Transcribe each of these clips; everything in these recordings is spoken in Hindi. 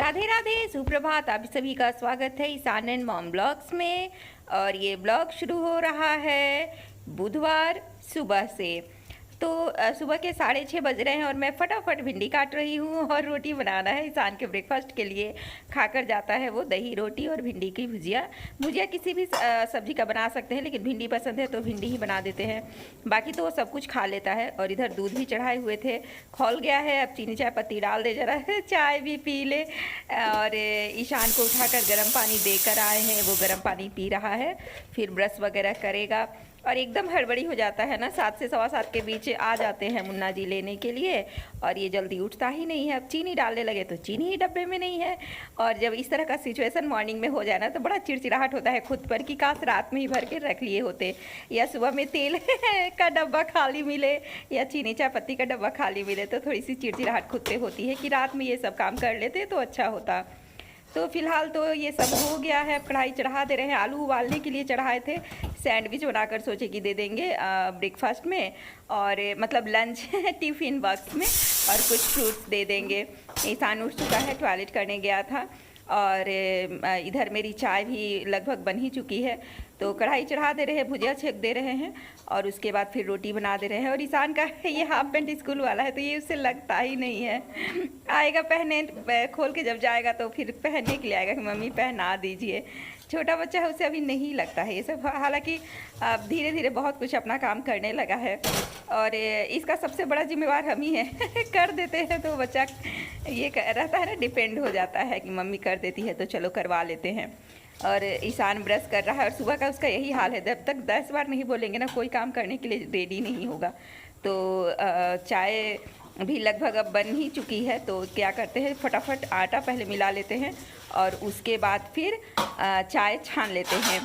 राधे राधे, सुप्रभात। आप सभी का स्वागत है ईशान एंड मॉम ब्लॉग्स में। और ये ब्लॉग शुरू हो रहा है बुधवार सुबह से। तो सुबह के 6:30 बज रहे हैं और मैं फटाफट भिंडी काट रही हूँ और रोटी बनाना है ईशान के ब्रेकफास्ट के लिए। खाकर जाता है वो दही रोटी और भिंडी की भुजिया। भुजिया किसी भी सब्जी का बना सकते हैं, लेकिन भिंडी पसंद है तो भिंडी ही बना देते हैं। बाकी तो वो सब कुछ खा लेता है। और इधर दूध भी चढ़ाए हुए थे, खौल गया है। अब चीनी चाय पत्ती डाल दे जरा चाय भी पी ले। और ईशान को उठाकर गर्म पानी देकर आए हैं, वो गर्म पानी पी रहा है, फिर ब्रश वगैरह करेगा। और एकदम हड़बड़ी हो जाता है ना, 7 से सवा 7 के बीच आ जाते हैं मुन्ना जी लेने के लिए। और ये जल्दी उठता ही नहीं है। अब चीनी डालने लगे तो चीनी ही डब्बे में नहीं है। और जब इस तरह का सिचुएशन मॉर्निंग में हो जाए ना, तो बड़ा चिड़चिड़ाहट होता है खुद पर कि काश रात में ही भर के रख लिए होते, या सुबह में तेल का डब्बा खाली मिले या चीनी चाय पत्ती का डब्बा खाली मिले। तो थोड़ी सी चिड़चिड़ाहट खुद पे होती है कि रात में ये सब काम कर लेते तो अच्छा होता। तो फिलहाल तो ये सब हो गया है। कढ़ाई चढ़ा दे रहे हैं, आलू उबालने के लिए चढ़ाए थे। सैंडविच बनाकर सोचे कि दे देंगे ब्रेकफास्ट में, और मतलब लंच टिफ़िन बॉक्स में, और कुछ फ्रूट्स दे देंगे। ईशान उठ चुका है, टॉयलेट करने गया था। और इधर मेरी चाय भी लगभग बन ही चुकी है। तो कढ़ाई चढ़ा दे रहे हैं, भुजिया छेक दे रहे हैं, और उसके बाद फिर रोटी बना दे रहे हैं। और ईशान का ये हाफ पैंट स्कूल वाला है, तो ये उससे लगता ही नहीं है। आएगा पहने, खोल के जब जाएगा तो फिर पहनने के लिए आएगा कि मम्मी पहना दीजिए। छोटा बच्चा है, उसे अभी नहीं लगता है ये सब। हालांकि अब धीरे धीरे बहुत कुछ अपना काम करने लगा है, और इसका सबसे बड़ा जिम्मेवार हम ही है। कर देते हैं तो बच्चा ये रहता है ना, डिपेंड हो जाता है कि मम्मी कर देती है तो चलो करवा लेते हैं। और ईशान ब्रश कर रहा है, और सुबह का उसका यही हाल है, जब तक 10 बार नहीं बोलेंगे ना कोई काम करने के लिए रेडी नहीं होगा। तो चाय भी लगभग अब बन ही चुकी है। तो क्या करते हैं, फटाफट आटा पहले मिला लेते हैं और उसके बाद फिर चाय छान लेते हैं।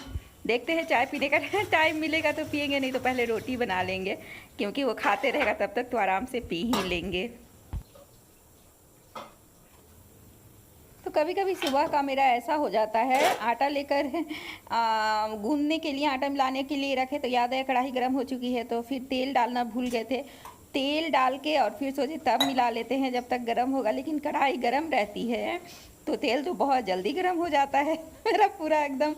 देखते हैं चाय पीने का टाइम मिलेगा तो पियेंगे, नहीं तो पहले रोटी बना लेंगे, क्योंकि वो खाते रहेगा तब तक तो आराम से पी ही लेंगे। तो कभी कभी सुबह का मेरा ऐसा हो जाता है, आटा लेकर गूंदने के लिए, आटा मिलाने के लिए रखे तो याद है कढ़ाई गर्म हो चुकी है, तो फिर तेल डालना भूल गए थे। तेल डाल के और फिर सोचे तब मिला लेते हैं जब तक गर्म होगा, लेकिन कढ़ाई गर्म रहती है तो तेल तो बहुत जल्दी गर्म हो जाता है। मेरा पूरा एकदम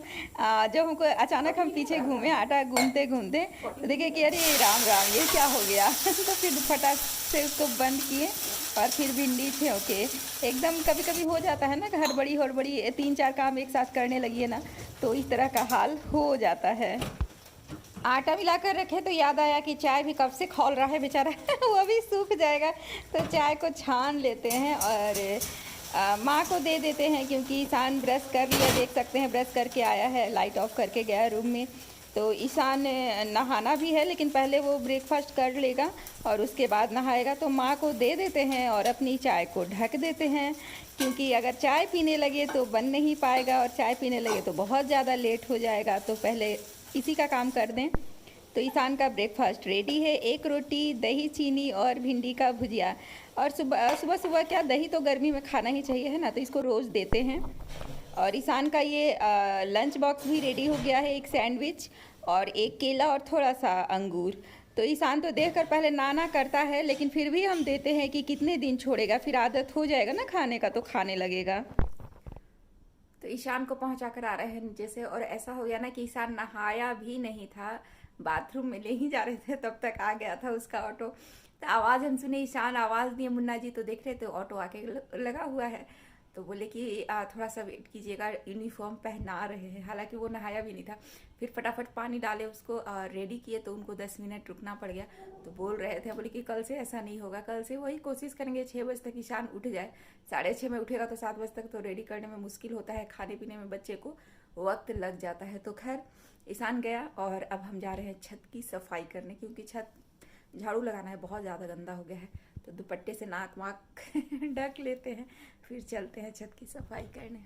जब हमको अचानक हम पीछे घूमे आटा गूंदते गूंदते, तो देखे कि अरे राम राम ये क्या हो गया। तो फिर फटाक से उसको बंद किए और फिर भिंडी थे। ओके, एकदम कभी कभी हो जाता है ना, हड़बड़ी हड़बड़ी 3-4 काम एक साथ करने लगी है ना, तो इस तरह का हाल हो जाता है। आटा मिलाकर रखे तो याद आया कि चाय भी कब से खौल रहा है बेचारा। वो भी सूख जाएगा, तो चाय को छान लेते हैं और माँ को दे देते हैं, क्योंकि ईशान ब्रश कर लिया, देख सकते हैं ब्रश करके आया है, लाइट ऑफ करके गया है रूम में। तो ईशान नहाना भी है, लेकिन पहले वो ब्रेकफास्ट कर लेगा और उसके बाद नहाएगा। तो माँ को दे देते हैं और अपनी चाय को ढक देते हैं, क्योंकि अगर चाय पीने लगे तो बन नहीं पाएगा, और चाय पीने लगे तो बहुत ज़्यादा लेट हो जाएगा। तो पहले इसी का काम कर दें। तो ईशान का ब्रेकफास्ट रेडी है, 1 रोटी, दही चीनी और भिंडी का भुजिया। और सुबह सुबह क्या, दही तो गर्मी में खाना ही चाहिए है ना, तो इसको रोज़ देते हैं। और ईशान का ये लंच बॉक्स भी रेडी हो गया है, 1 सैंडविच और 1 केला और थोड़ा सा अंगूर। तो ईशान तो देखकर पहले ना करता है, लेकिन फिर भी हम देते हैं कि कितने दिन छोड़ेगा, फिर आदत हो जाएगा ना खाने का तो खाने लगेगा। तो ईशान को पहुंचा कर आ रहे हैं नीचे से, और ऐसा हो गया ना कि ईशान नहाया भी नहीं था, बाथरूम में ले ही जा रहे थे तब तक आ गया था उसका ऑटो। तो आवाज़ हम सुने, ईशान आवाज़ दिए मुन्ना जी, तो देख रहे थे ऑटो आके लगा हुआ है। तो बोले कि थोड़ा सा वेट कीजिएगा, यूनिफॉर्म पहना रहे हैं। हालांकि वो नहाया भी नहीं था। फिर फटाफट पानी डाले, उसको रेडी किए, तो उनको 10 मिनट रुकना पड़ गया। तो बोल रहे थे, बोले कि कल से ऐसा नहीं होगा, कल से वही कोशिश करेंगे 6 बजे तक ईशान उठ जाए। 6:30 में उठेगा तो 7 बजे तक तो रेडी करने में मुश्किल होता है, खाने पीने में बच्चे को वक्त लग जाता है। तो खैर ईशान गया, और अब हम जा रहे हैं छत की सफाई करने, क्योंकि छत झाड़ू लगाना है, बहुत ज़्यादा गंदा हो गया है। तो दुपट्टे से नाक वाक ढक लेते हैं, फिर चलते हैं छत की सफाई करने।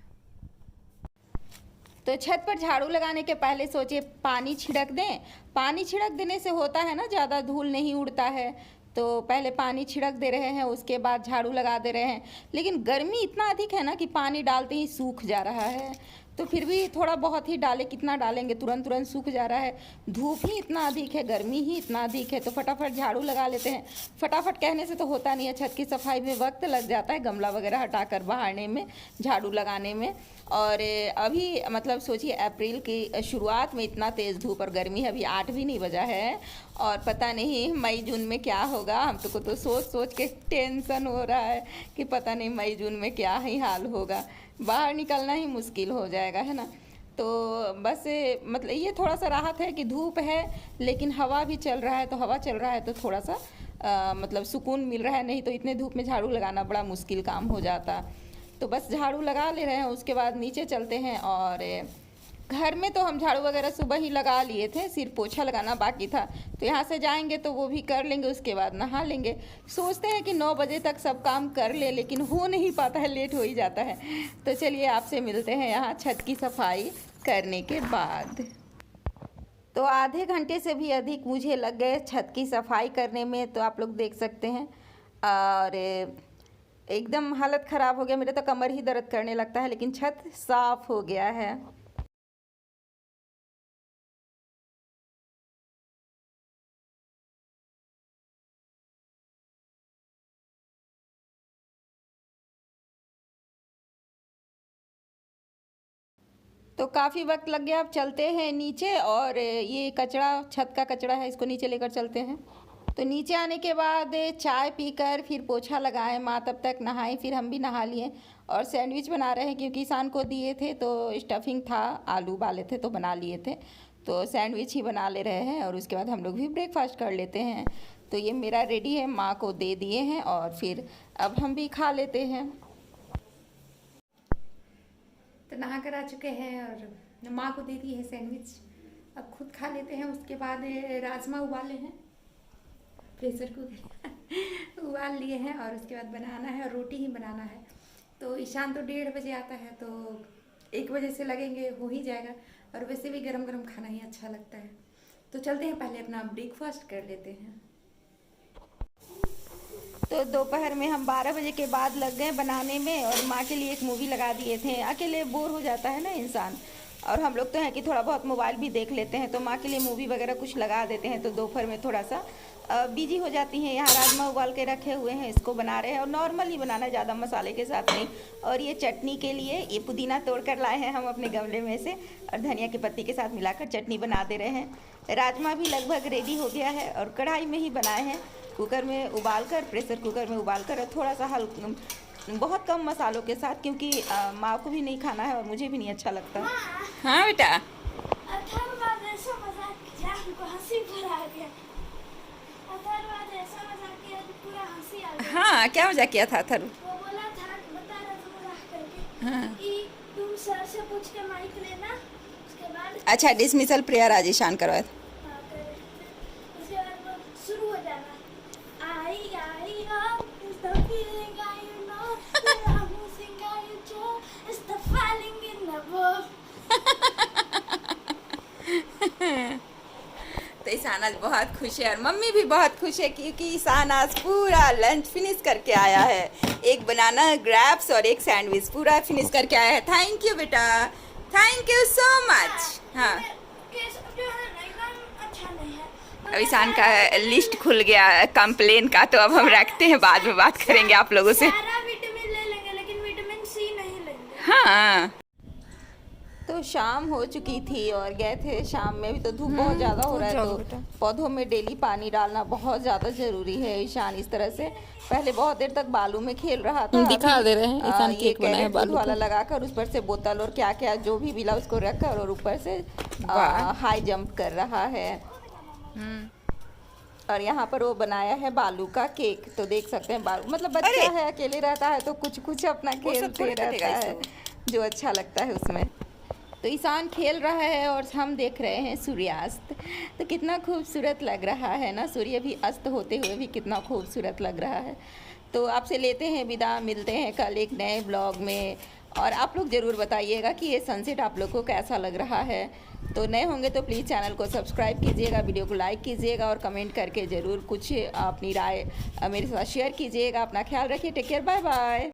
तो छत पर झाड़ू लगाने के पहले सोचे पानी छिड़क दें। पानी छिड़क देने से होता है ना, ज़्यादा धूल नहीं उड़ता है, तो पहले पानी छिड़क दे रहे हैं, उसके बाद झाड़ू लगा दे रहे हैं। लेकिन गर्मी इतना अधिक है ना कि पानी डालते ही सूख जा रहा है। तो फिर भी थोड़ा बहुत ही डालें, कितना डालेंगे, तुरंत तुरंत सूख जा रहा है, धूप ही इतना अधिक है, गर्मी ही इतना अधिक है, तो फटाफट झाड़ू लगा लेते हैं। फटाफट कहने से तो होता नहीं है, छत की सफाई में वक्त लग जाता है, गमला वगैरह हटाकर बहारने में, झाड़ू लगाने में। और अभी मतलब सोचिए अप्रैल की शुरुआत में इतना तेज़ धूप और गर्मी है, अभी 8 भी नहीं बजा है और पता नहीं मई जून में क्या होगा। हम तो सोच सोच के टेंशन हो रहा है कि पता नहीं मई जून में क्या ही हाल होगा, बाहर निकलना ही मुश्किल हो जाएगा, है ना। तो बस मतलब ये थोड़ा सा राहत है कि धूप है लेकिन हवा भी चल रहा है, तो हवा चल रहा है तो थोड़ा सा मतलब सुकून मिल रहा है, नहीं तो इतने धूप में झाड़ू लगाना बड़ा मुश्किल काम हो जाता। तो बस झाड़ू लगा ले रहे हैं, उसके बाद नीचे चलते हैं। और घर में तो हम झाड़ू वगैरह सुबह ही लगा लिए थे, सिर्फ पोछा लगाना बाकी था, तो यहाँ से जाएंगे तो वो भी कर लेंगे, उसके बाद नहा लेंगे। सोचते हैं कि 9 बजे तक सब काम कर ले, लेकिन हो नहीं पाता है, लेट हो ही जाता है। तो चलिए आपसे मिलते हैं यहाँ छत की सफाई करने के बाद। तो आधे घंटे से भी अधिक मुझे लग गए छत की सफाई करने में, तो आप लोग देख सकते हैं। और एकदम हालत ख़राब हो गया, मेरे तो कमर ही दर्द करने लगता है, लेकिन छत साफ हो गया है। तो काफ़ी वक्त लग गया, अब चलते हैं नीचे। और ये कचरा, छत का कचरा है, इसको नीचे लेकर चलते हैं। तो नीचे आने के बाद चाय पीकर फिर पोछा लगाए, माँ तब तक नहाई, फिर हम भी नहा लिए। और सैंडविच बना रहे हैं क्योंकि ईशान को दिए थे तो स्टफिंग था, आलू उबाले थे तो बना लिए थे, तो सैंडविच ही बना ले रहे हैं। और उसके बाद हम लोग भी ब्रेकफास्ट कर लेते हैं। तो ये मेरा रेडी है, माँ को दे दिए हैं और फिर अब हम भी खा लेते हैं। तो नहा कर आ चुके हैं और माँ को दे दी है सैंडविच, अब खुद खा लेते हैं। उसके बाद राजमा उबाले हैं, प्रेशर कुकर उबाल लिए हैं, और उसके बाद बनाना है और रोटी ही बनाना है। तो ईशान तो 1:30 बजे आता है, तो 1 बजे से लगेंगे, हो ही जाएगा। और वैसे भी गरम गरम खाना ही अच्छा लगता है। तो चलते हैं, पहले अपना ब्रेकफास्ट कर लेते हैं। तो दोपहर में हम 12 बजे के बाद लग गए बनाने में, और माँ के लिए एक मूवी लगा दिए थे। अकेले बोर हो जाता है ना इंसान, और हम लोग तो हैं कि थोड़ा बहुत मोबाइल भी देख लेते हैं, तो माँ के लिए मूवी वगैरह कुछ लगा देते हैं। तो दोपहर में थोड़ा सा बिजी हो जाती हैं। यहाँ राजमा उबाल के रखे हुए हैं, इसको बना रहे हैं, और नॉर्मल ही बनाना है, ज़्यादा मसाले के साथ नहीं। और ये चटनी के लिए ये पुदीना तोड़ कर लाए हैं हम अपने गमले में से, और धनिया की पत्ती के साथ मिलाकर चटनी बना दे रहे हैं। राजमा भी लगभग रेडी हो गया है, और कढ़ाई में ही बनाए हैं, कुकर में उबाल कर, प्रेशर कुकर में उबाल कर, थोड़ा सा बहुत कम मसालों के साथ, क्योंकि माँ को भी नहीं खाना है और मुझे भी नहीं अच्छा लगता। हाँ बेटा, हाँ क्या मजाक किया था अथर्व? वो बोला था, बता रहा था मजाक करके, हाँ। कि तुम सर से पूछ के माइक लेना, उसके बाद अच्छा, डिसमिसल प्रेयर आज ईशान करवाए। उसके बाद वो शुरू हो जाना, आई हो, it's the feeling I know, that I'm losing I enjoy, it's the falling in love. तो ईशान आज बहुत खुश है, और मम्मी भी बहुत खुश है, क्योंकि ईशान आज पूरा लंच फिनिश करके आया है। एक बनाना ग्रैप्स और एक सैंडविच पूरा फिनिश करके आया है। थैंक यू बेटा, थैंक यू सो मच। हाँ, केसव जो है ना एकदम अच्छा नहीं है। अब ईशान का लिस्ट खुल गया कंप्लेन का, तो अब हम रखते हैं, बाद में बात करेंगे आप लोगों से। सारा विटामिन ले लेंगे लेकिन विटामिन सी नहीं लेंगे। हाँ, तो शाम हो चुकी थी और गए थे शाम में, भी तो धूप बहुत ज़्यादा हो रहा है, तो पौधों में डेली पानी डालना बहुत ज़्यादा ज़रूरी है। ईशान इस तरह से पहले बहुत देर तक बालू में खेल रहा था, दिखा दे रहे हैं ईशान केक बनाया बालू वाला लगाकर, उस पर से बोतल और क्या क्या जो भी मिला उसको रखकर, और ऊपर से हाई जंप कर रहा है। और यहाँ पर वो बनाया है बालू का केक, तो देख सकते हैं बालू, मतलब बच्चा है, अकेले रहता है तो कुछ कुछ अपना खेलते रहता है, जो अच्छा लगता है उसमें। तो ईशान खेल रहा है और हम देख रहे हैं सूर्यास्त। तो कितना खूबसूरत लग रहा है ना, सूर्य भी अस्त होते हुए भी कितना खूबसूरत लग रहा है। तो आपसे लेते हैं विदा, मिलते हैं कल एक नए ब्लॉग में। और आप लोग ज़रूर बताइएगा कि ये सनसेट आप लोग को कैसा लग रहा है। तो नए होंगे तो प्लीज़ चैनल को सब्सक्राइब कीजिएगा, वीडियो को लाइक कीजिएगा, और कमेंट करके ज़रूर कुछ अपनी राय मेरे साथ शेयर कीजिएगा। अपना ख्याल रखिए, टेक केयर, बाय बाय।